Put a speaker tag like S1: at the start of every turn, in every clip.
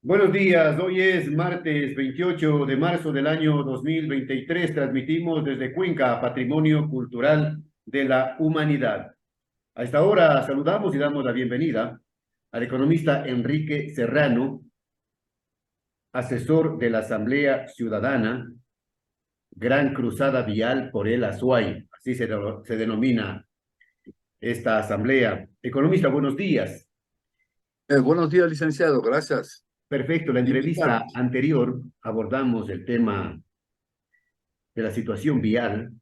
S1: Buenos días, hoy es martes 28 de marzo del año 2023. Transmitimos desde Cuenca, Patrimonio Cultural de la Humanidad. A esta hora saludamos y damos la bienvenida al economista Enrique Serrano, asesor de la Asamblea Ciudadana, Gran Cruzada Vial por el Azuay, así se denomina esta asamblea. Economista, buenos días.
S2: Buenos días, licenciado. Gracias
S1: Perfecto, la
S2: por
S1: entrevista
S2: invitarnos.
S1: anterior abordamos el tema de la situación vial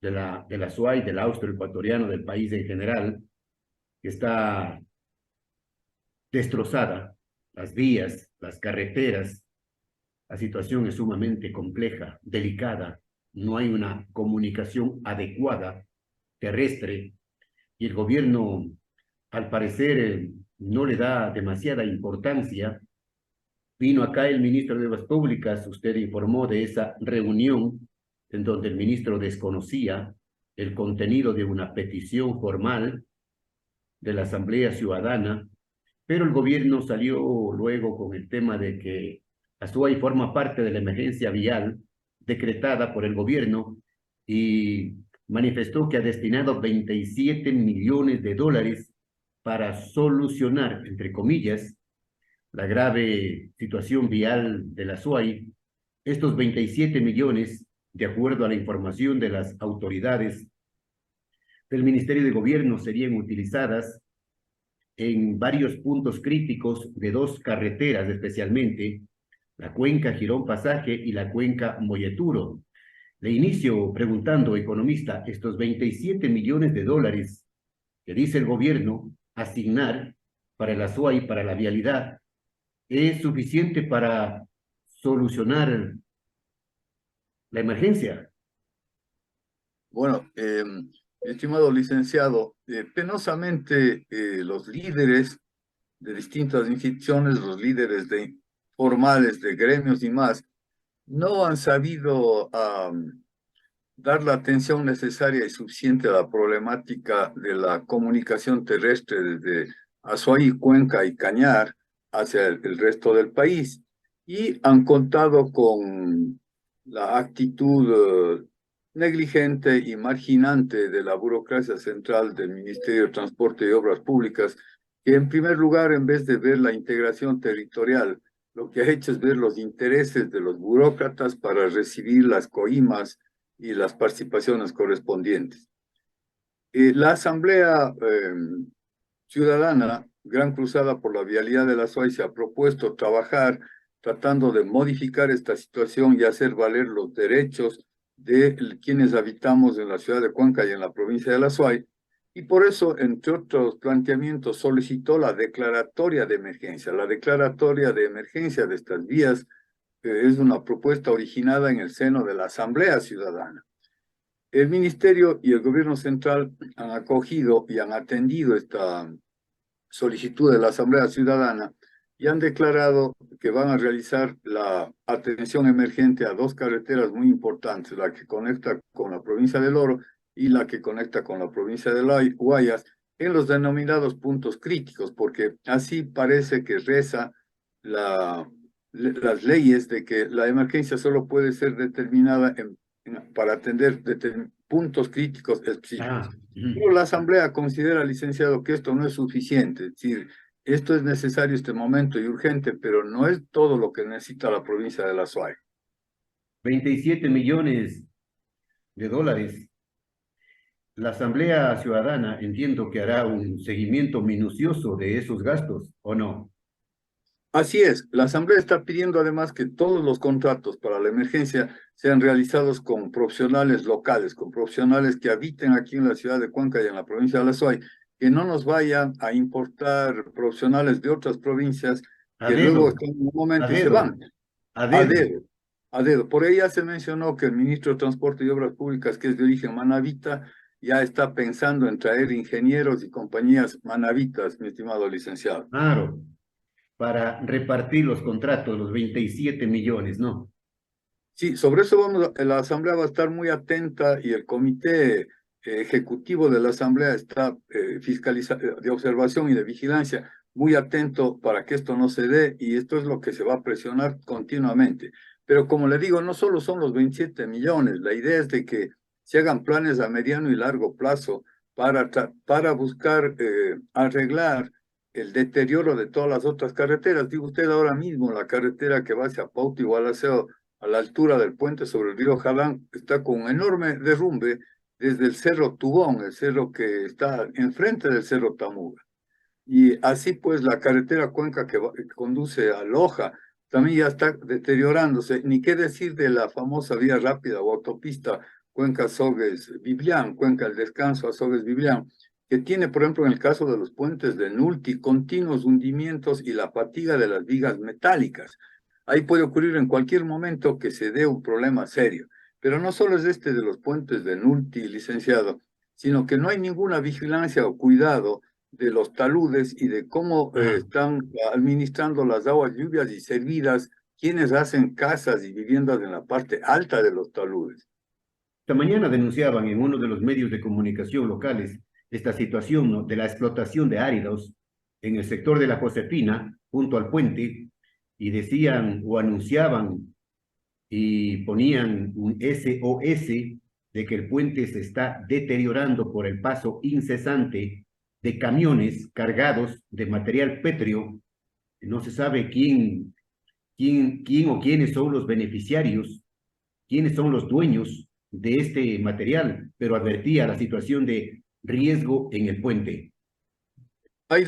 S1: de la SUAY, del austroecuatoriano, del país en general, que está destrozada, las vías, las carreteras, la situación es sumamente compleja, delicada, no hay una comunicación adecuada terrestre y el gobierno, al parecer, no le da demasiada importancia. Vino acá el ministro de Obras Públicas, usted informó de esa reunión en donde el ministro desconocía el contenido de una petición formal de la Asamblea Ciudadana, pero el gobierno salió luego con el tema de que Azuay forma parte de la emergencia vial decretada por el gobierno y manifestó que ha destinado 27 millones de dólares para solucionar, entre comillas, la grave situación vial de la SUAY. Estos 27 millones, de acuerdo a la información de las autoridades del Ministerio de Gobierno, serían utilizadas en varios puntos críticos de dos carreteras, especialmente la cuenca Girón Pasaje y la cuenca Molleturo. Le inicio preguntando, economista, estos 27 millones de dólares que dice el gobierno asignar para la SUAY, para la vialidad, ¿es suficiente para solucionar la emergencia?
S2: Bueno, estimado licenciado, penosamente los líderes de distintas instituciones, los líderes formales de gremios y más, no han sabido dar la atención necesaria y suficiente a la problemática de la comunicación terrestre desde Azuay, Cuenca y Cañar hacia el resto del país. Y han contado con la actitud negligente y marginante de la burocracia central del Ministerio de Transporte y Obras Públicas, que en primer lugar, en vez de ver la integración territorial, lo que ha hecho es ver los intereses de los burócratas para recibir las coimas y las participaciones correspondientes. La Asamblea Ciudadana, Gran Cruzada por la Vialidad de la SUAY, se ha propuesto trabajar tratando de modificar esta situación y hacer valer los derechos de quienes habitamos en la ciudad de Cuenca y en la provincia de la SUAY, y por eso, entre otros planteamientos, solicitó la declaratoria de emergencia. La declaratoria de emergencia de estas vías es una propuesta originada en el seno de la Asamblea Ciudadana. El Ministerio y el Gobierno Central han acogido y han atendido esta solicitud de la Asamblea Ciudadana y han declarado que van a realizar la atención emergente a dos carreteras muy importantes, la que conecta con la provincia del Oro y la que conecta con la provincia de Guayas, en los denominados puntos críticos, porque así parece que reza las leyes de que la emergencia solo puede ser determinada para atender puntos críticos específicos. Pero la Asamblea considera, licenciado, que esto no es suficiente, es decir, esto es necesario este momento y urgente, pero no es todo lo que necesita la provincia de la SUAY.
S1: 27 millones de dólares. La Asamblea Ciudadana entiendo que hará un seguimiento minucioso de esos gastos, ¿o no?
S2: Así es, la Asamblea está pidiendo además que todos los contratos para la emergencia sean realizados con profesionales locales, con profesionales que habiten aquí en la ciudad de Cuenca y en la provincia de La Suay, que no nos vayan a importar profesionales de otras provincias
S1: A
S2: que
S1: dedo,
S2: luego están en un
S1: a
S2: momento y se
S1: dedo,
S2: van
S1: a
S2: a
S1: dedo.
S2: dedo, a dedo. Por ahí ya se mencionó que el ministro de Transporte y Obras Públicas, que es de origen manabita, ya está pensando en traer ingenieros y compañías manavitas, mi estimado licenciado.
S1: Claro, para repartir los contratos, los 27 millones, ¿no?
S2: Sí, sobre eso la Asamblea va a estar muy atenta y el comité ejecutivo de la Asamblea está de observación y de vigilancia muy atento para que esto no se dé, y esto es lo que se va a presionar continuamente. Pero como le digo, no solo son los 27 millones, la idea es de que se hagan planes a mediano y largo plazo para buscar arreglar el deterioro de todas las otras carreteras. Digo usted ahora mismo, la carretera que va hacia Pauta y Gualaceo, a la altura del puente sobre el río Jalán, está con un enorme derrumbe desde el Cerro Tubón, el cerro que está enfrente del Cerro Tamuga. Y así pues la carretera Cuenca que conduce a Loja también ya está deteriorándose. Ni qué decir de la famosa vía rápida o autopista Cuenca-Sogues-Biblián, Cuenca El Descanso a Sogues-Biblián, que tiene, por ejemplo, en el caso de los puentes de Nulti, continuos hundimientos y la fatiga de las vigas metálicas. Ahí puede ocurrir en cualquier momento que se dé un problema serio. Pero no solo es este de los puentes de Nulti, licenciado, sino que no hay ninguna vigilancia o cuidado de los taludes y de cómo están administrando las aguas lluvias y servidas, quienes hacen casas y viviendas en la parte alta de los taludes.
S1: Esta mañana denunciaban en uno de los medios de comunicación locales esta situación, ¿no?, de la explotación de áridos en el sector de la Josefina, junto al puente, y decían o anunciaban y ponían un SOS de que el puente se está deteriorando por el paso incesante de camiones cargados de material pétreo. No se sabe quién o quiénes son los beneficiarios, quiénes son los dueños de este material, pero advertía la situación de riesgo en el puente.
S2: Hay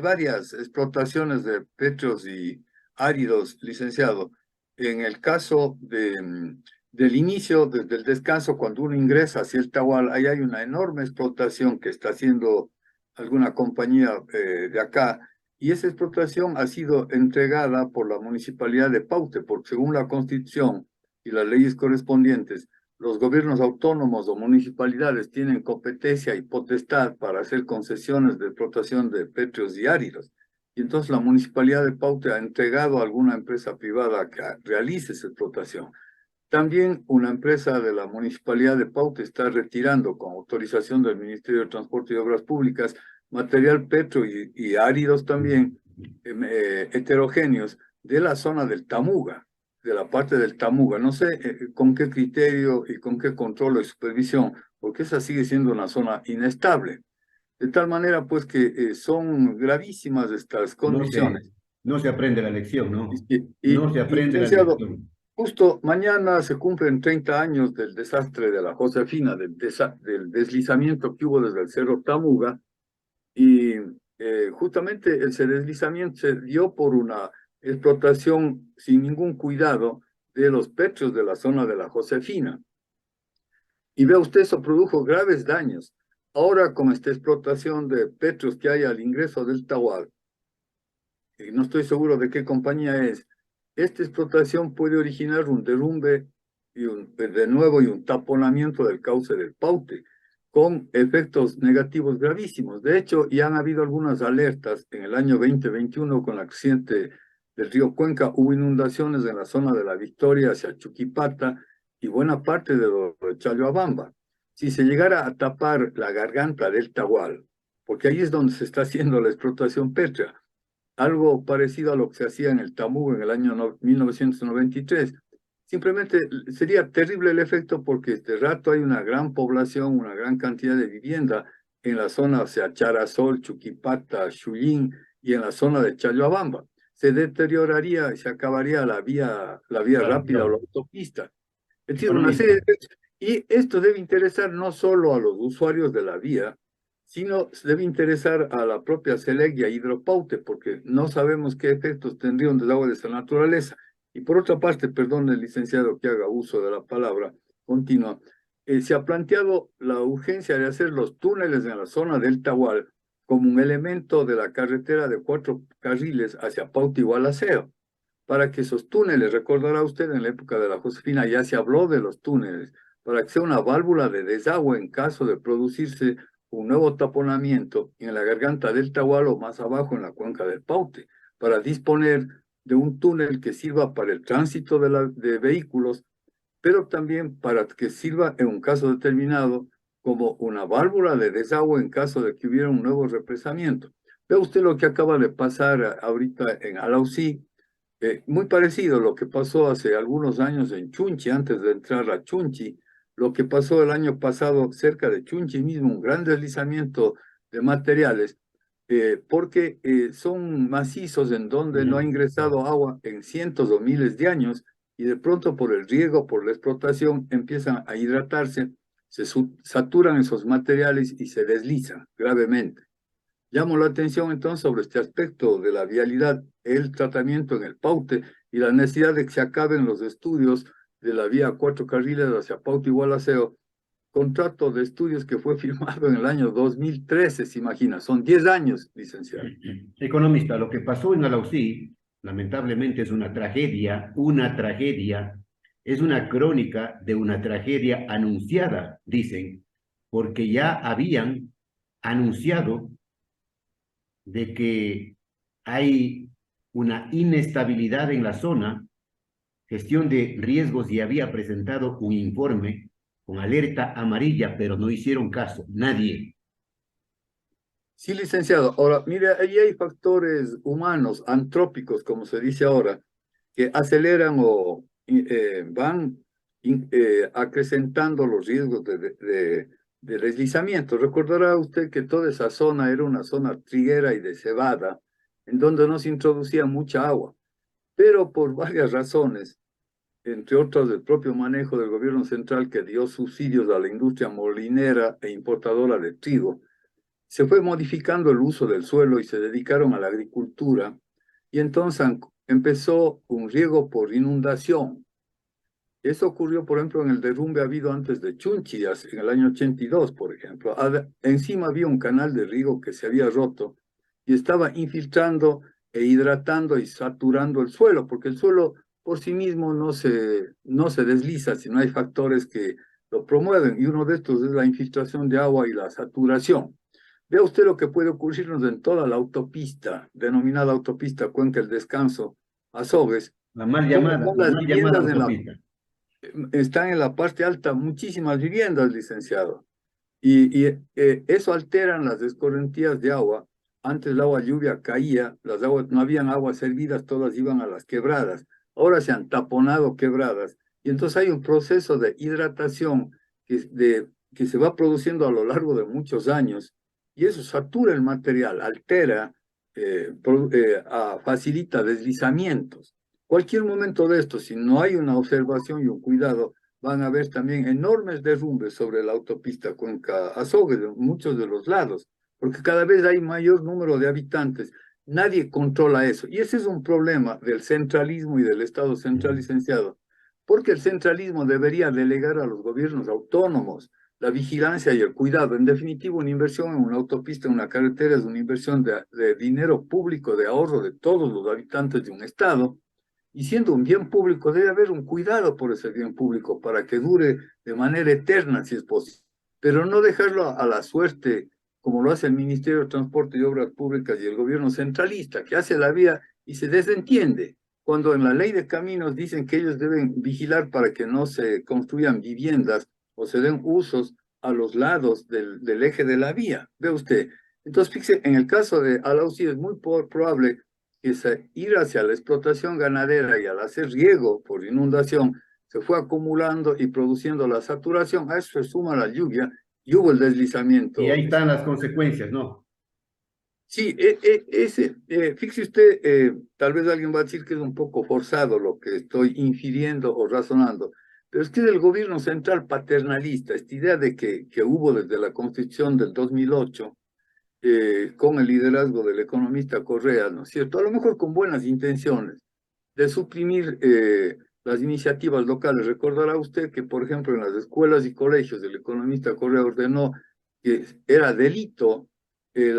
S2: varias explotaciones de petros y áridos, licenciado. En el caso del inicio, desde el descanso, cuando uno ingresa hacia el Tahual, ahí hay una enorme explotación que está haciendo alguna compañía de acá, y esa explotación ha sido entregada por la Municipalidad de Paute, porque según la Constitución y las leyes correspondientes, los gobiernos autónomos o municipalidades tienen competencia y potestad para hacer concesiones de explotación de petróleos y áridos. Y entonces la Municipalidad de Paute ha entregado a alguna empresa privada que realice esa explotación. También una empresa de la Municipalidad de Paute está retirando, con autorización del Ministerio de Transporte y Obras Públicas, material petro y áridos también heterogéneos de la zona del Tamuga, de la parte del Tamuga. No sé con qué criterio y con qué control y supervisión, porque esa sigue siendo una zona inestable. De tal manera, pues, que son gravísimas estas
S1: No se,
S2: condiciones.
S1: no se aprende la lección, ¿no? No se aprende la
S2: Licenciado,
S1: lección.
S2: justo mañana se cumplen 30 años del desastre de la Josefina, del deslizamiento que hubo desde el Cerro Tamuga, y justamente ese deslizamiento se dio por una explotación sin ningún cuidado de los petros de la zona de la Josefina. Y vea usted, eso produjo graves daños. Ahora, con esta explotación de petros que hay al ingreso del Tahual, y no estoy seguro de qué compañía es, esta explotación puede originar un derrumbe de nuevo y un taponamiento del cauce del Paute, con efectos negativos gravísimos. De hecho, ya han habido algunas alertas en el año 2021 con la creciente del río Cuenca. Hubo inundaciones en la zona de la Victoria hacia Chuquipata y buena parte de lo de Chalhuabamba. Si se llegara a tapar la garganta del Tahual, porque ahí es donde se está haciendo la explotación pétrea, algo parecido a lo que se hacía en el Tamugo en el año 1993. Simplemente sería terrible el efecto porque este rato hay una gran población, una gran cantidad de vivienda en la zona, o sea, Charasol, Chuquipata, Chuyín y en la zona de Chalhuabamba. Se deterioraría y se acabaría la vía
S1: Claro,
S2: rápida o la
S1: claro.
S2: autopista. Es decir, una serie
S1: Economista,
S2: de... Y esto debe interesar no solo a los usuarios de la vía, sino debe interesar a la propia SELEC y a Hidropaute, porque no sabemos qué efectos tendría un desagüe de esta naturaleza. Y por otra parte, perdón, el licenciado que haga uso de la palabra continua, se ha planteado la urgencia de hacer los túneles en la zona del Tahual como un elemento de la carretera de 4 carriles hacia Pauta y Gualaceo, para que esos túneles, recordará usted en la época de la Josefina ya se habló de los túneles, para que sea una válvula de desagüe en caso de producirse un nuevo taponamiento en la garganta del Tahual o más abajo en la cuenca del Paute, para disponer de un túnel que sirva para el tránsito de vehículos, pero también para que sirva en un caso determinado como una válvula de desagüe en caso de que hubiera un nuevo represamiento. Ve usted lo que acaba de pasar ahorita en Alausí, muy parecido a lo que pasó hace algunos años en Chunchi, antes de entrar a Chunchi, lo que pasó el año pasado cerca de Chunchi mismo, un gran deslizamiento de materiales, porque son macizos en donde no ha ingresado agua en cientos o miles de años, y de pronto por el riego, por la explotación, empiezan a hidratarse, se saturan esos materiales y se deslizan gravemente. Llamo la atención entonces sobre este aspecto de la vialidad, el tratamiento en el Paute y la necesidad de que se acaben los estudios de la vía 4 carriles hacia Paute y Gualaceo, contrato de estudios que fue firmado en el año 2013, se imagina, son 10 años, licenciado.
S1: Economista, lo que pasó en Alausí, lamentablemente es una tragedia, es una crónica de una tragedia anunciada, dicen, porque ya habían anunciado de que hay una inestabilidad en la zona, gestión de riesgos, y había presentado un informe con alerta amarilla, pero no hicieron caso, nadie.
S2: Sí, licenciado. Ahora, mire, ahí hay factores humanos, antrópicos, como se dice ahora, que aceleran o van acrecentando los riesgos de deslizamiento. Recordará usted que toda esa zona era una zona triguera y de cebada, en donde no se introducía mucha agua, pero por varias razones, entre otras el propio manejo del gobierno central que dio subsidios a la industria molinera e importadora de trigo, se fue modificando el uso del suelo y se dedicaron a la agricultura, y entonces empezó un riego por inundación. Eso ocurrió, por ejemplo, en el derrumbe habido antes de Chunchi, en el año 82, por ejemplo. Encima había un canal de riego que se había roto y estaba infiltrando e hidratando y saturando el suelo, porque el suelo por sí mismo no se desliza si no hay factores que lo promueven, y uno de estos es la infiltración de agua y la saturación. Vea usted lo que puede ocurrirnos en toda la autopista, denominada autopista Cuenca El Descanso, Azogues, como con
S1: La
S2: las
S1: mal llamada
S2: viviendas
S1: autopista.
S2: están en la parte alta muchísimas viviendas, licenciado. Eso alteran las escorrentías de agua. Antes el agua lluvia caía, las aguas, no habían aguas servidas, todas iban a las quebradas. Ahora se han taponado quebradas. Y entonces hay un proceso de hidratación que se va produciendo a lo largo de muchos años. Y eso satura el material, altera, facilita deslizamientos. Cualquier momento de esto, si no hay una observación y un cuidado, van a haber también enormes derrumbes sobre la autopista Cuenca-Azogues, de muchos de los lados, porque cada vez hay mayor número de habitantes. Nadie controla eso. Y ese es un problema del centralismo y del Estado central, licenciado, porque el centralismo debería delegar a los gobiernos autónomos la vigilancia y el cuidado. En definitiva, una inversión en una autopista, en una carretera, es una inversión de dinero público, de ahorro de todos los habitantes de un Estado. Y siendo un bien público, debe haber un cuidado por ese bien público para que dure de manera eterna, si es posible. Pero no dejarlo a la suerte, como lo hace el Ministerio de Transporte y Obras Públicas y el gobierno centralista, que hace la vía y se desentiende, cuando en la ley de caminos dicen que ellos deben vigilar para que no se construyan viviendas o se den usos a los lados del eje de la vía. Ve usted. Entonces, fíjese, en el caso de Alausí es muy probable que ir hacia la explotación ganadera y al hacer riego por inundación, se fue acumulando y produciendo la saturación. A eso se suma la lluvia y hubo el
S1: Y
S2: deslizamiento.
S1: ahí están las consecuencias, ¿no?
S2: Sí, fíjese usted, tal vez alguien va a decir que es un poco forzado lo que estoy infiriendo o razonando, pero es que es el gobierno central paternalista, esta idea de que hubo desde la Constitución del 2008, con el liderazgo del economista Correa, ¿no es cierto? A lo mejor con buenas intenciones, de suprimir las iniciativas locales. Recordará usted que, por ejemplo, en las escuelas y colegios el economista Correa ordenó que era delito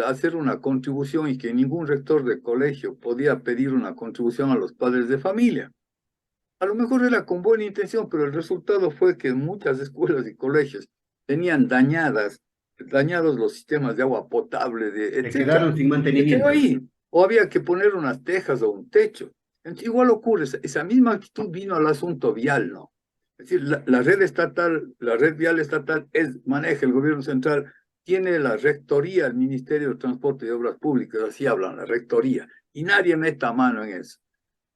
S2: hacer una contribución y que ningún rector de colegio podía pedir una contribución a los padres de familia. A lo mejor era con buena intención, pero el resultado fue que muchas escuelas y colegios tenían dañados los sistemas de agua potable,
S1: Se quedaron
S2: etcétera.
S1: sin
S2: Se quedó
S1: mantenimiento.
S2: ahí. O había que poner unas tejas o un techo. Entonces, igual ocurre, esa misma actitud vino al asunto vial, ¿no? Es decir, la red estatal, la red vial estatal maneja el gobierno central tiene la rectoría el Ministerio de Transporte y Obras Públicas, así hablan, la rectoría, y nadie meta mano en eso.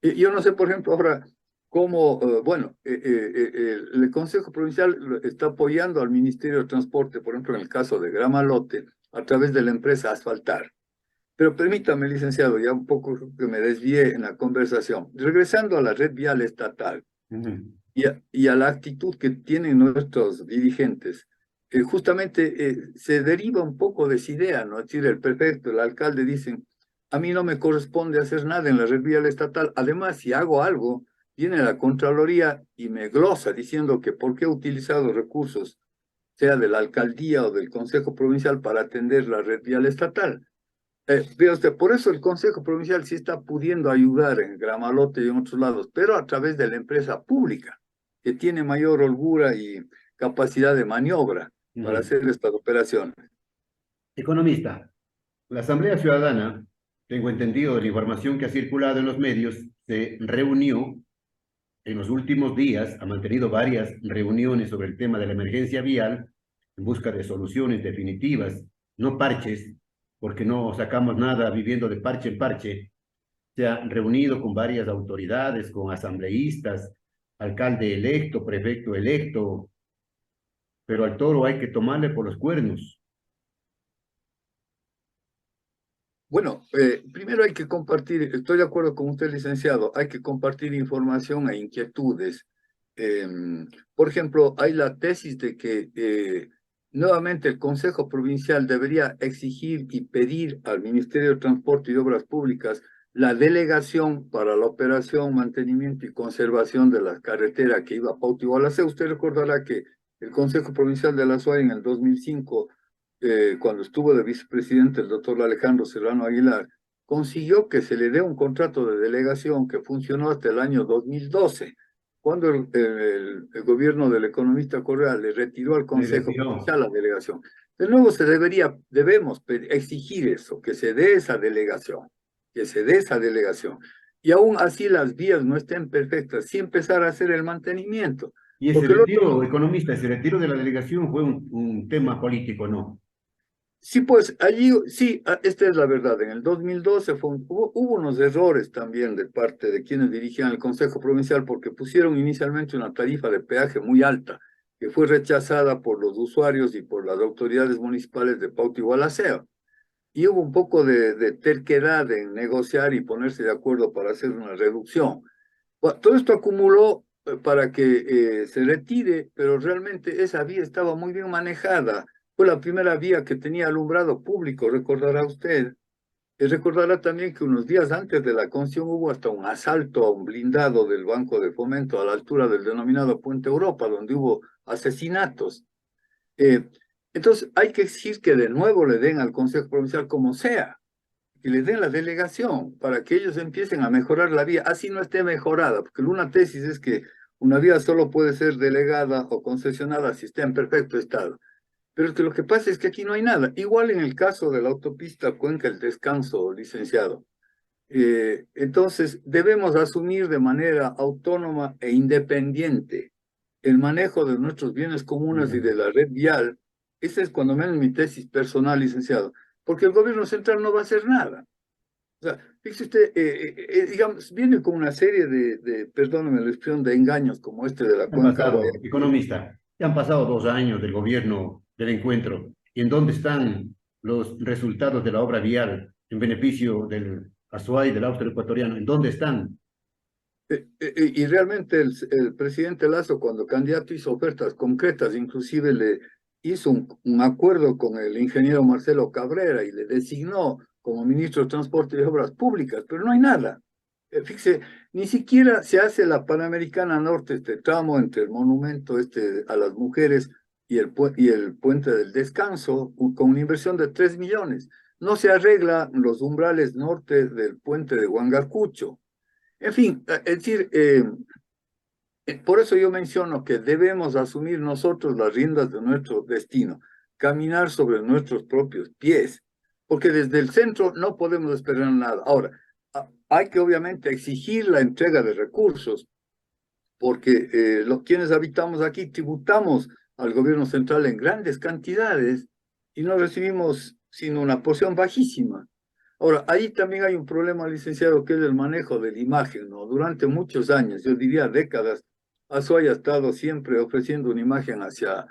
S2: Yo no sé, por ejemplo, ahora cómo, el Consejo Provincial está apoyando al Ministerio de Transporte, por ejemplo, en el caso de Gramalote, a través de la empresa Asfaltar. Pero permítame, licenciado, ya un poco que me desvié en la conversación. Regresando a la red vial estatal y a la actitud que tienen nuestros dirigentes, justamente se deriva un poco de esa idea, ¿no? Es decir, el prefecto, el alcalde dicen, a mí no me corresponde hacer nada en la red vial estatal. Además, si hago algo, viene la Contraloría y me glosa diciendo que por qué he utilizado recursos, sea de la alcaldía o del Consejo Provincial, para atender la red vial estatal. Vea usted, por eso el Consejo Provincial sí está pudiendo ayudar en Gramalote y en otros lados, pero a través de la empresa pública, que tiene mayor holgura y capacidad de maniobra para hacer estas operaciones.
S1: Economista, la Asamblea Ciudadana, tengo entendido de la información que ha circulado en los medios, se reunió en los últimos días, ha mantenido varias reuniones sobre el tema de la emergencia vial en busca de soluciones definitivas, no parches, porque no sacamos nada viviendo de parche en parche. Se ha reunido con varias autoridades, con asambleístas, alcalde electo, prefecto electo, pero al toro hay que tomarle por los cuernos.
S2: Bueno, primero hay que compartir, estoy de acuerdo con usted, licenciado, hay que compartir información e inquietudes. Por ejemplo, hay la tesis de que nuevamente el Consejo Provincial debería exigir y pedir al Ministerio de Transporte y Obras Públicas la delegación para la operación, mantenimiento y conservación de la carretera que iba a Pauta y Gualaceo. Usted recordará que el Consejo Provincial de la SUAY en el 2005, cuando estuvo de vicepresidente el doctor Alejandro Serrano Aguilar, consiguió que se le dé un contrato de delegación que funcionó hasta el año 2012, cuando el gobierno del economista Correa le retiró al
S1: Le
S2: Consejo
S1: retiró.
S2: Provincial la delegación. De nuevo debemos exigir eso, que se dé esa delegación, que se dé esa delegación. Y aún así las vías no estén perfectas, sí empezar a hacer el mantenimiento.
S1: Y ese
S2: Porque el
S1: retiro,
S2: otro,
S1: economista, ese retiro de la delegación fue un tema político, ¿no?
S2: sí, pues allí, sí, esta es la verdad. En el 2012 hubo unos errores también de parte de quienes dirigían el Consejo Provincial porque pusieron inicialmente una tarifa de peaje muy alta, que fue rechazada por los usuarios y por las autoridades municipales de Pauta y Gualaceo. Y hubo un poco de terquedad en negociar y ponerse de acuerdo para hacer una reducción. Bueno, todo esto acumuló para que se retire, pero realmente esa vía estaba muy bien manejada. Fue la primera vía que tenía alumbrado público, recordará usted. Y recordará también que unos días antes de la concesión hubo hasta un asalto a un blindado del Banco de Fomento a la altura del denominado Puente Europa, donde hubo asesinatos. Eh, entonces hay que exigir que de nuevo le den al Consejo Provincial como sea, que les den la delegación para que ellos empiecen a mejorar la vía, así no esté mejorada, porque una tesis es que una vía solo puede ser delegada o concesionada si está en perfecto estado. Pero es que lo que pasa es que aquí no hay nada. Igual en el caso de la autopista Cuenca El Descanso, licenciado. Entonces, debemos asumir de manera autónoma e independiente el manejo de nuestros bienes comunes y de la red vial. Esa es cuando menos mi tesis personal, licenciado, porque el gobierno central no va a hacer nada. O sea, fíjese usted, digamos, viene con una serie perdóneme la expresión, de engaños como este de la
S1: Han
S2: cuenca
S1: pasado,
S2: Guayaquil.
S1: economista, ya han pasado 2 años del gobierno del encuentro. ¿Y en dónde están los resultados de la obra vial en beneficio del Azuay, del Austro ecuatoriano? ¿En dónde están?
S2: Y realmente el presidente Lazo, cuando candidato, hizo ofertas concretas, inclusive le hizo un acuerdo con el ingeniero Marcelo Cabrera y le designó como ministro de Transporte y Obras Públicas, pero no hay nada. Fíjese, ni siquiera se hace la Panamericana Norte, este tramo entre el monumento a las mujeres y el puente del descanso, con una inversión de 3 millones. No se arregla los umbrales norte del puente de Huangacucho. En fin, es decir, por eso yo menciono que debemos asumir nosotros las riendas de nuestro destino, caminar sobre nuestros propios pies, porque desde el centro no podemos esperar nada. Ahora, hay que obviamente exigir la entrega de recursos, porque quienes habitamos aquí tributamos al gobierno central en grandes cantidades y no recibimos sino una porción bajísima. Ahora, ahí también hay un problema, licenciado, que es el manejo de la imagen, ¿no? Durante muchos años, yo diría décadas, Azuay ha estado siempre ofreciendo una imagen hacia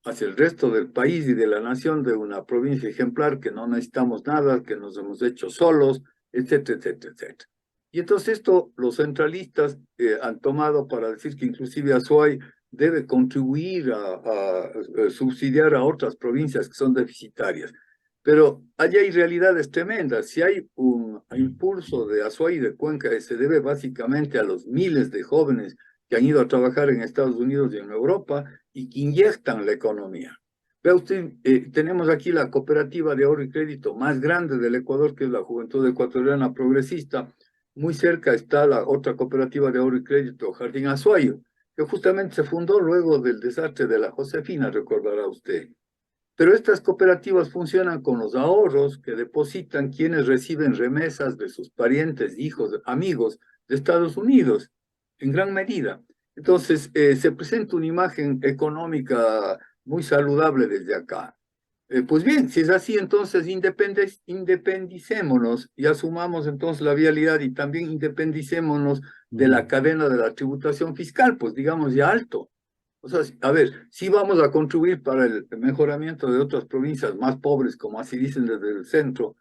S2: el resto del país y de la nación de una provincia ejemplar, que no necesitamos nada, que nos hemos hecho solos, etcétera, etcétera, etcétera. Y entonces esto los centralistas han tomado para decir que inclusive Azuay debe contribuir a subsidiar a otras provincias que son deficitarias. Pero allá hay realidades tremendas. Si hay un impulso de Azuay y de Cuenca que se debe básicamente a los miles de jóvenes que han ido a trabajar en Estados Unidos y en Europa y que inyectan la economía. Vea usted, tenemos aquí la cooperativa de ahorro y crédito más grande del Ecuador, que es la Juventud Ecuatoriana Progresista. Muy cerca está la otra cooperativa de ahorro y crédito, Jardín Azuayo, que justamente se fundó luego del desastre de la Josefina, recordará usted. Pero estas cooperativas funcionan con los ahorros que depositan quienes reciben remesas de sus parientes, hijos, amigos de Estados Unidos, en gran medida. Entonces, se presenta una imagen económica muy saludable desde acá. Pues bien, si es así, entonces independicémonos y asumamos entonces la vialidad y también independicémonos de la cadena de la tributación fiscal, pues digamos ya alto. O sea, a ver, sí vamos a contribuir para el mejoramiento de otras provincias más pobres, como así dicen desde el centro,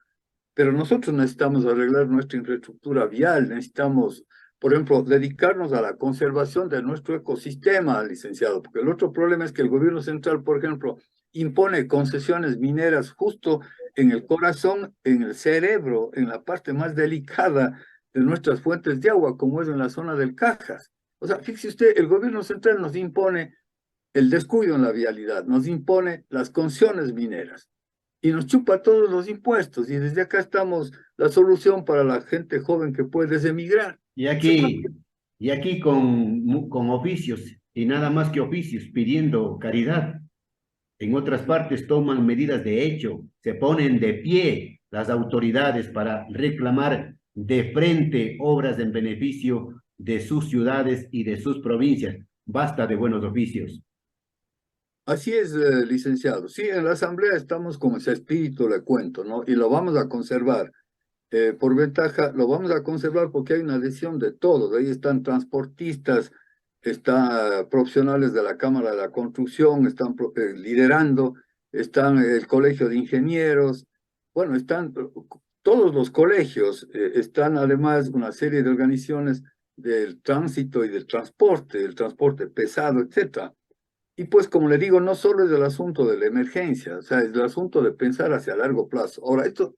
S2: pero nosotros necesitamos arreglar nuestra infraestructura vial, necesitamos, por ejemplo, dedicarnos a la conservación de nuestro ecosistema, licenciado, porque el otro problema es que el gobierno central, por ejemplo, impone concesiones mineras justo en el corazón, en el cerebro, en la parte más delicada de nuestras fuentes de agua, como es en la zona del Cajas. O sea, fíjese usted, el gobierno central nos impone el descuido en la vialidad, nos impone las concesiones mineras y nos chupa todos los impuestos. Y desde acá estamos la solución para la gente joven que puede emigrar.
S1: Y aquí, y aquí con oficios, y nada más que oficios, pidiendo caridad. En otras partes toman medidas de hecho, se ponen de pie las autoridades para reclamar de frente obras en beneficio de sus ciudades y de sus provincias. Basta de buenos oficios.
S2: Así es, licenciado. Sí, en la Asamblea estamos con ese espíritu, le cuento, ¿no? Y lo vamos a conservar. Por ventaja, lo vamos a conservar porque hay una adhesión de todos. Ahí están transportistas, están profesionales de la Cámara de la Construcción, están liderando, están el Colegio de Ingenieros, bueno, están todos los colegios, están además una serie de organizaciones del tránsito y del transporte, el transporte pesado, etcétera. Y pues, como le digo, no solo es el asunto de la emergencia, o sea, es el asunto de pensar hacia largo plazo. Ahora, esto,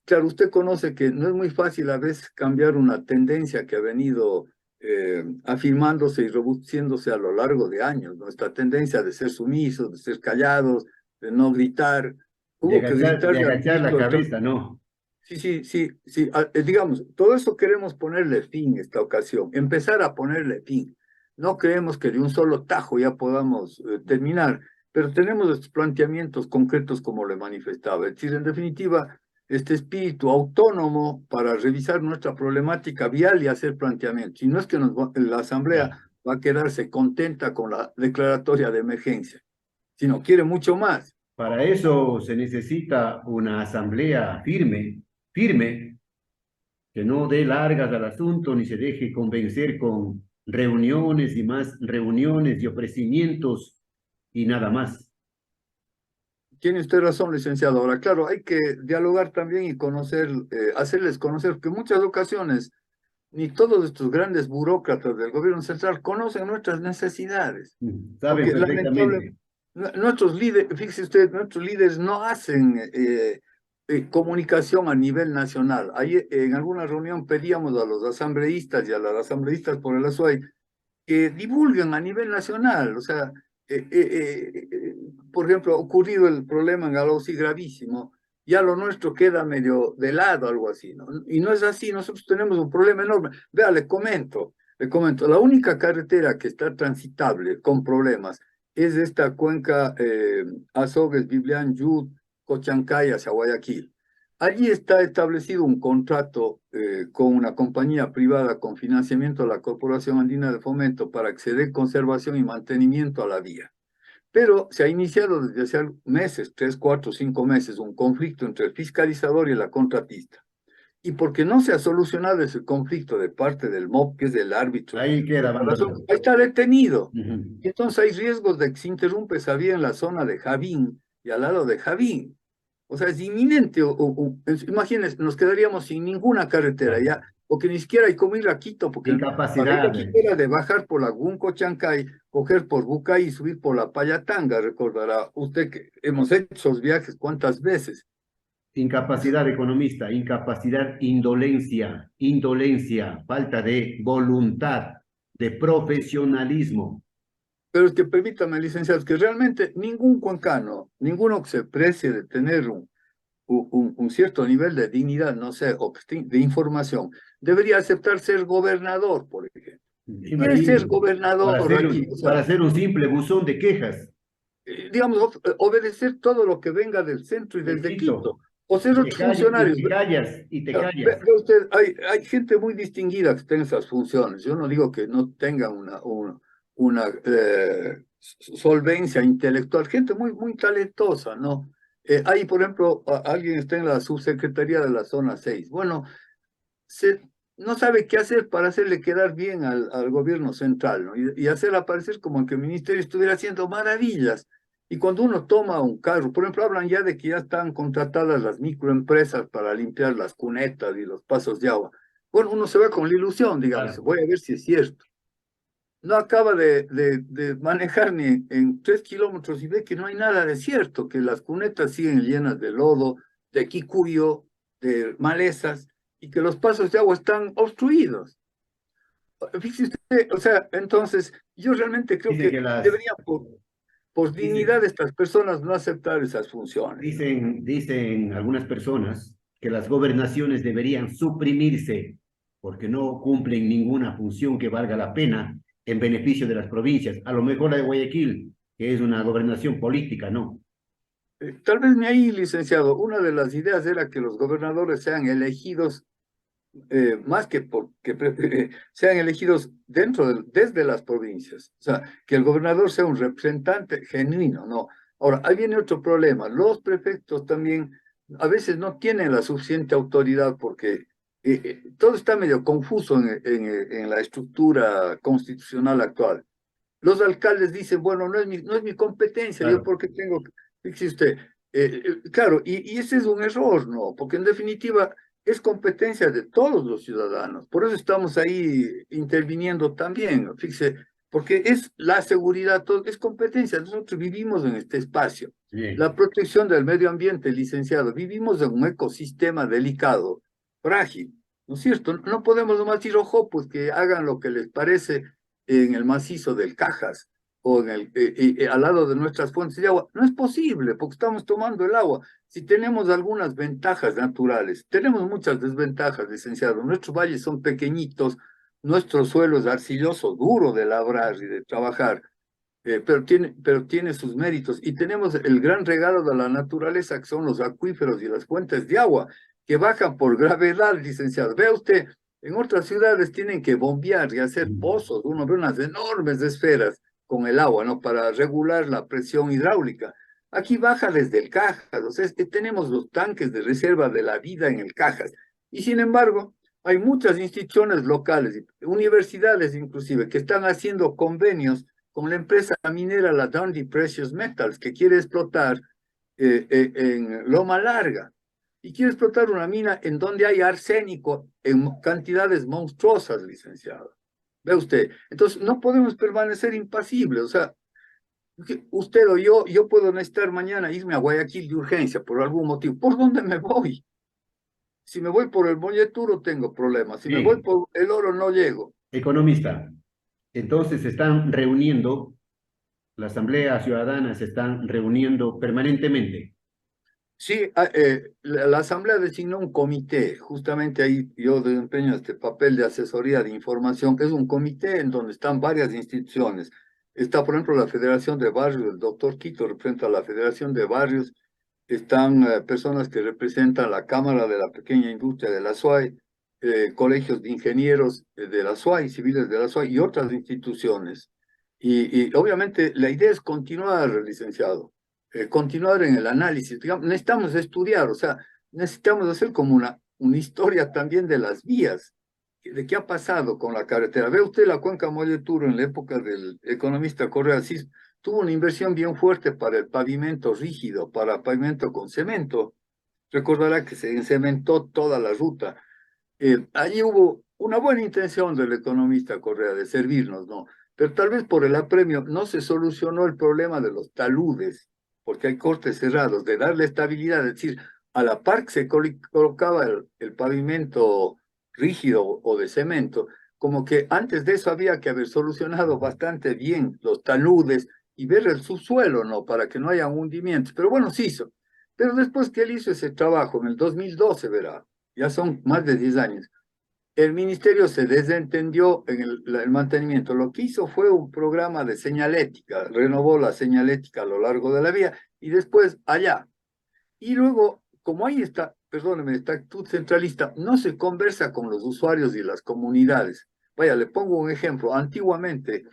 S2: claro, usted conoce que no es muy fácil a veces cambiar una tendencia que ha venido afirmándose y reduciéndose a lo largo de años, ¿no? Esta tendencia de ser sumisos, de ser callados, de no gritar. Hubo que
S1: De
S2: gritarle al
S1: agachar la
S2: ministro de
S1: cabeza, ¿no?
S2: Sí, sí, sí, sí. Digamos, todo eso queremos ponerle fin esta ocasión, empezar a ponerle fin. No creemos que de un solo tajo ya podamos terminar, pero tenemos estos planteamientos concretos como le manifestaba. Es decir, en definitiva, este espíritu autónomo para revisar nuestra problemática vial y hacer planteamientos. Y no es que la
S1: Ya.
S2: Asamblea va a quedarse contenta con la declaratoria de emergencia, sino quiere mucho más.
S1: Para eso se necesita una asamblea firme, firme, que no dé largas al asunto ni se deje convencer con reuniones y más reuniones y ofrecimientos y nada más.
S2: Tiene usted razón, licenciado. Ahora, claro, hay que dialogar también y conocer, hacerles conocer que en muchas ocasiones ni todos estos grandes burócratas del gobierno central conocen nuestras necesidades,
S1: Saben
S2: porque lamentablemente
S1: perfectamente.
S2: nuestros líderes, fíjese usted, nuestros líderes no hacen comunicación a nivel nacional. Ahí en alguna reunión pedíamos a los asambleístas y a las asambleístas por el Azuay que divulguen a nivel nacional. O sea, por ejemplo, ha ocurrido el problema en Alausi gravísimo, ya lo nuestro queda medio de lado, algo así, ¿no? Y no es así, nosotros tenemos un problema enorme. Vea, le comento, la única carretera que está transitable con problemas es esta cuenca Azogues, Biblián, Yud, Cochancay hacia Guayaquil. Allí está establecido un contrato con una compañía privada con financiamiento de la Corporación Andina de Fomento para acceder conservación y mantenimiento a la vía. pero se ha iniciado desde hace meses, 3, 4, 5 meses, un conflicto entre el fiscalizador y la contratista. Y porque no se ha solucionado ese conflicto de parte del MOP, que es el árbitro,
S1: Ahí queda
S2: ahí
S1: abandonado.
S2: está detenido.
S1: Ujú.
S2: Y entonces hay riesgos de que se interrumpe esa vía en la zona de Javín y al lado de Javín. O sea, es inminente. Imagínense, nos quedaríamos sin ninguna carretera
S1: Claro.
S2: ya, porque ni siquiera hay cómo ir a Quito, porque para ir
S1: Incapacidad.
S2: a Quito era de bajar por la Gunco Chancay, coger por Bucay y subir por la Payatanga, recordará usted que hemos hecho esos viajes cuántas veces.
S1: Incapacidad economista, incapacidad, indolencia, indolencia, falta de voluntad, de profesionalismo.
S2: Pero es que permítame, licenciado, que realmente ningún cuencano, ninguno que se precie de tener un cierto nivel de dignidad, no sé, o de información, debería aceptar ser gobernador, por ejemplo. ¿Qué es ser
S1: Imagínense,
S2: gobernador aquí? O sea,
S1: para hacer un simple buzón de quejas
S2: digamos, obedecer todo lo que venga del centro y
S1: de
S2: desde
S1: Quito,
S2: Quito, o ser otros funcionarios.
S1: y te callas, y te callas.
S2: Ve usted, hay gente muy distinguida que está en esas funciones. Yo no digo que no tengan una solvencia intelectual, gente muy, muy talentosa, ¿no? Hay, por ejemplo, alguien está en la subsecretaría de la zona 6. Bueno, se, no sabe qué hacer para hacerle quedar bien al gobierno central, ¿no? Y hacer aparecer como que el ministerio estuviera haciendo maravillas. Y cuando uno toma un carro, por ejemplo, hablan ya de que ya están contratadas las microempresas para limpiar las cunetas y los pasos de agua. Bueno, uno se va con la ilusión, digamos,
S1: Claro.
S2: voy a ver si es cierto. No acaba de manejar ni en 3 kilómetros y ve que no hay nada de cierto, que las cunetas siguen llenas de lodo, de quicuyo, de malezas, y que los pasos de agua están obstruidos. Fíjese usted, o sea, entonces yo realmente creo
S1: Dicen
S2: que
S1: que las,
S2: deberían, por dignidad
S1: dicen,
S2: de estas personas, no aceptar esas funciones, ¿no?
S1: dicen algunas personas que las gobernaciones deberían suprimirse porque no cumplen ninguna función que valga la pena en beneficio de las provincias. A lo mejor la de Guayaquil, que es una gobernación política, ¿no?
S2: Tal vez ni ahí, licenciado, una de las ideas era que los gobernadores sean elegidos más que sean elegidos desde las provincias. O sea, que el gobernador sea un representante genuino, ¿no? Ahora, ahí viene otro problema. Los prefectos también a veces no tienen la suficiente autoridad porque todo está medio confuso en la estructura constitucional actual. Los alcaldes dicen, bueno, no es mi competencia, yo
S1: Claro.
S2: porque tengo, fíjese usted, claro, y ese es un error, ¿no? Porque en definitiva es competencia de todos los ciudadanos, por eso estamos ahí interviniendo también, ¿no? Fíjese, porque es la seguridad, todo, es competencia, nosotros vivimos en este espacio.
S1: Bien.
S2: La protección del medio ambiente, licenciado, vivimos en un ecosistema delicado, frágil, ¿no es cierto? No podemos nomás decir, ojo, pues que hagan lo que les parece en el macizo del Cajas o al lado de nuestras fuentes de agua. No es posible, porque estamos tomando el agua. Si tenemos algunas ventajas naturales, tenemos muchas desventajas, licenciado. Nuestros valles son pequeñitos, nuestro suelo es arcilloso, duro de labrar y de trabajar, pero tiene sus méritos. Y tenemos el gran regalo de la naturaleza, que son los acuíferos y las fuentes de agua, que bajan por gravedad, licenciado. Vea usted, en otras ciudades tienen que bombear y hacer pozos, uno ve unas enormes esferas con el agua, ¿no? Para regular la presión hidráulica. Aquí baja desde el Cajas, o sea, tenemos los tanques de reserva de la vida en el Cajas. Y sin embargo, hay muchas instituciones locales, universidades inclusive, que están haciendo convenios con la empresa minera, la Dundee Precious Metals, que quiere explotar en Loma Larga. Y quiere explotar una mina en donde hay arsénico en cantidades monstruosas, licenciado. Ve usted. Entonces, no podemos permanecer impasibles. O sea, usted o yo puedo necesitar mañana irme a Guayaquil de urgencia por algún motivo. ¿Por dónde me voy? Si me voy por el Molleturo, tengo problemas. Si me voy
S1: Bien.
S2: por el Oro, no llego.
S1: Economista. Entonces se están reuniendo, la Asamblea Ciudadana se están reuniendo permanentemente.
S2: Sí, la Asamblea designó un comité, justamente ahí yo desempeño este papel de asesoría de información, que es un comité en donde están varias instituciones. Está, por ejemplo, la Federación de Barrios, el doctor Quito representa a la Federación de Barrios, están personas que representan la Cámara de la Pequeña Industria de la SUAY, colegios de ingenieros de la SUAY, civiles de la SUAY y otras instituciones. Y obviamente la idea es continuar, licenciado, continuar en el análisis. Digamos, necesitamos estudiar, o sea, necesitamos hacer como una historia también de las vías, de qué ha pasado con la carretera. Ve usted la cuenca Molleturo en la época del economista Correa Asís, tuvo una inversión bien fuerte para el pavimento rígido, para pavimento con cemento. Recordará que se encementó toda la ruta. Allí hubo una buena intención del economista Correa de servirnos, ¿no? Pero tal vez por el apremio no se solucionó el problema de los taludes, porque hay cortes cerrados, de darle estabilidad, es decir, a la par que se colocaba el pavimento rígido o de cemento, como que antes de eso había que haber solucionado bastante bien los taludes y ver el subsuelo, ¿no? Para que no haya hundimientos. Pero bueno, se hizo. Pero después que él hizo ese trabajo, en el 2012, verá, ya son más de 10 años, el ministerio se desentendió en el mantenimiento. Lo que hizo fue un programa de señalética, renovó la señalética a lo largo de la vía y después allá. Y luego, como ahí está, perdóneme, esta actitud centralista, no se conversa con los usuarios y las comunidades. Vaya, le pongo un ejemplo. Antiguamente,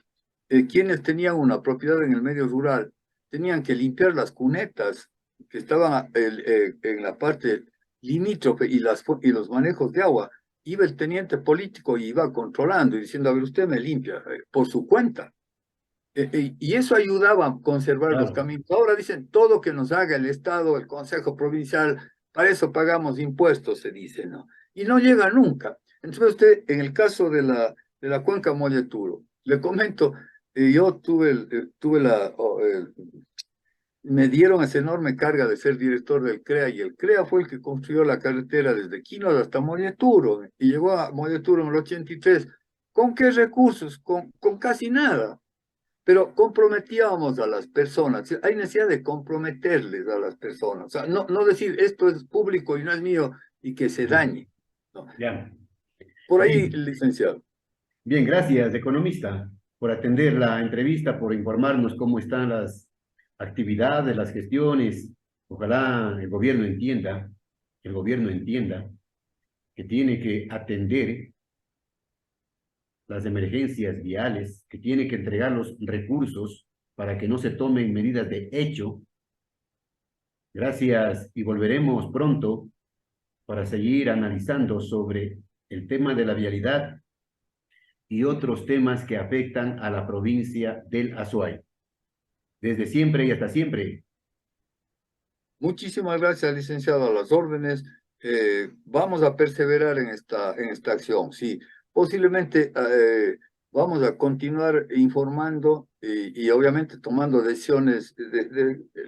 S2: quienes tenían una propiedad en el medio rural tenían que limpiar las cunetas que estaban en la parte limítrofe y los manejos de agua. Iba el teniente político y iba controlando y diciendo, a ver, usted me limpia por su cuenta. Y eso ayudaba a conservar los
S1: Claro.
S2: caminos. Ahora dicen, todo que nos haga el Estado, el Consejo Provincial, para eso pagamos impuestos, se dice, ¿no? Y no llega nunca. Entonces usted, en el caso de la cuenca Molleturo, le comento, yo me dieron esa enorme carga de ser director del CREA y el CREA fue el que construyó la carretera desde Quino hasta Molleturo y llegó a Molleturo en el 83. ¿Con qué recursos? Con casi nada. Pero comprometíamos a las personas. Hay necesidad de comprometerles a las personas. O sea, no decir esto es público y no es mío y que se dañe. ¿No?
S1: Ya.
S2: Por ahí,
S1: Bien,
S2: licenciado.
S1: bien, gracias, economista, por atender la entrevista, por informarnos cómo están las actividades, las gestiones. Ojalá el gobierno entienda que tiene que atender las emergencias viales, que tiene que entregar los recursos para que no se tomen medidas de hecho. Gracias y volveremos pronto para seguir analizando sobre el tema de la vialidad y otros temas que afectan a la provincia del Azuay. Desde siempre y hasta siempre.
S2: Muchísimas gracias, licenciado, a las órdenes. Vamos a perseverar en esta acción. Sí, posiblemente vamos a continuar informando y obviamente tomando decisiones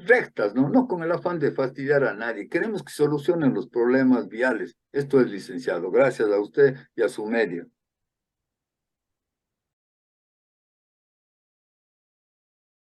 S2: rectas, ¿no? No con el afán de fastidiar a nadie. Queremos que solucionen los problemas viales. Esto es, licenciado. Gracias a usted y a su medio.